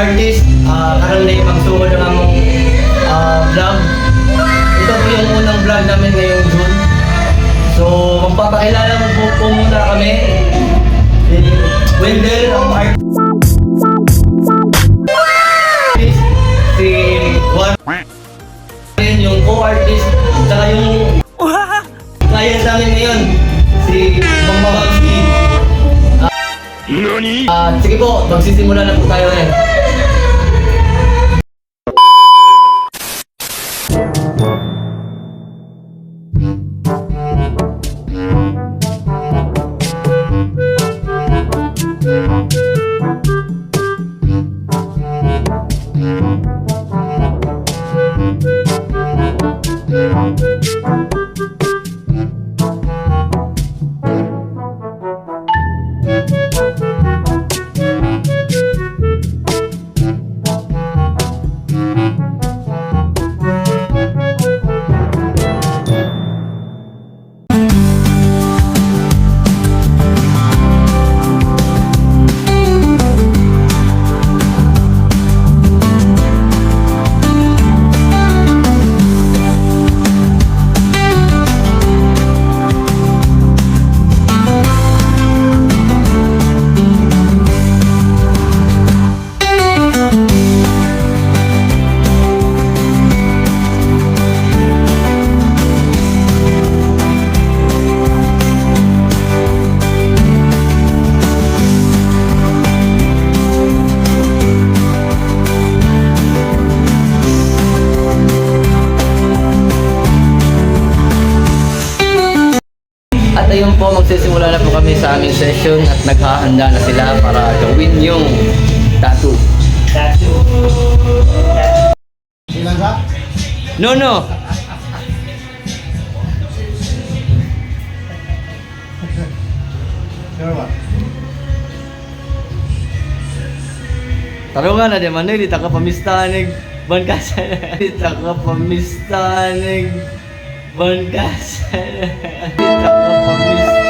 artist, karon na magsugod ng among vlog. Ito po yung unang vlog namin ngayong June. So, magpapakilala po muna kami. Wendell, ang artist. Si Juan, yung co-artist, tsaka yung client namin ngayon, si Bang Mabagski. Sige po, magsisimula na po tayo ngayon. At ayun po, magsisimula na po kami sa aming session at naghahanda na sila para gawin yung tattoo. Ilan sa? No! Sure ba? Tarungan na di man, di taka pamistanig bangkasan. Di taka pamistanig bangkasan. Di taka pamistanig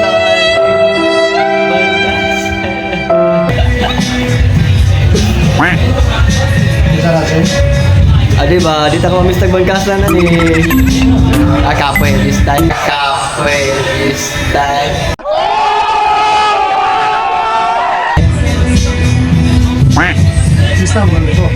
bangkasan. Isa natin? Diba? Di taka pamistag bangkasan na ni kapoy this time. Kapoy this time. Sistem mo nito.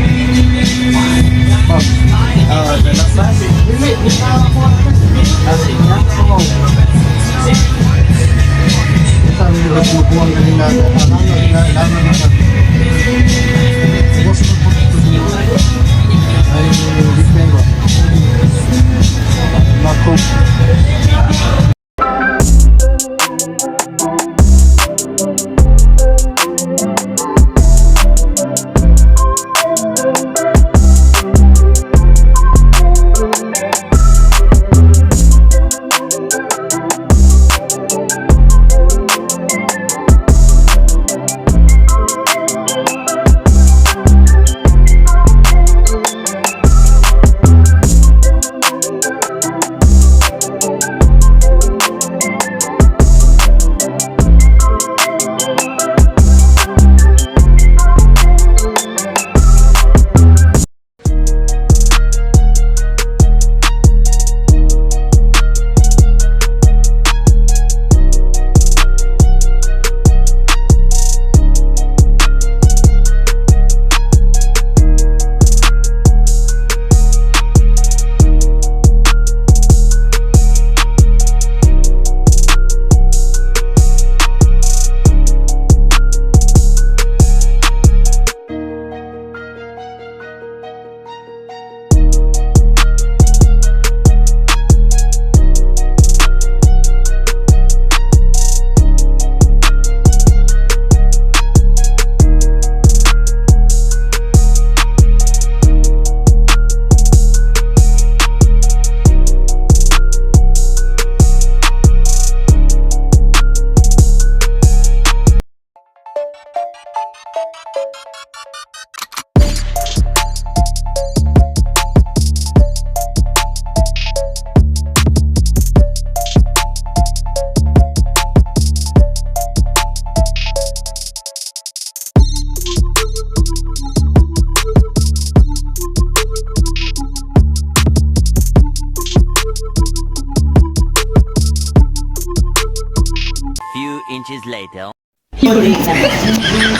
later.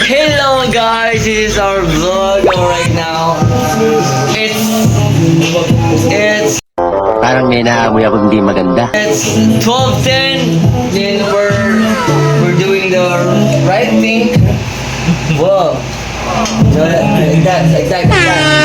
Hello guys, this is our vlog right now. It's Parang may naamoy ako hindi maganda. it's 12:10. Then we're doing the right thing. Whoa. So, like that.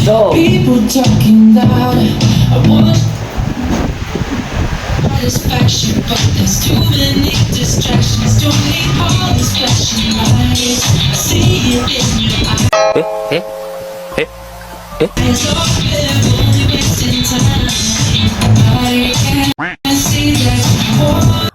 So, People talking loud. I want satisfaction, but there's too many distractions. Don't need all this flashing lights. I see it in your eyes. Eyes open, only wasting time. I can see that you want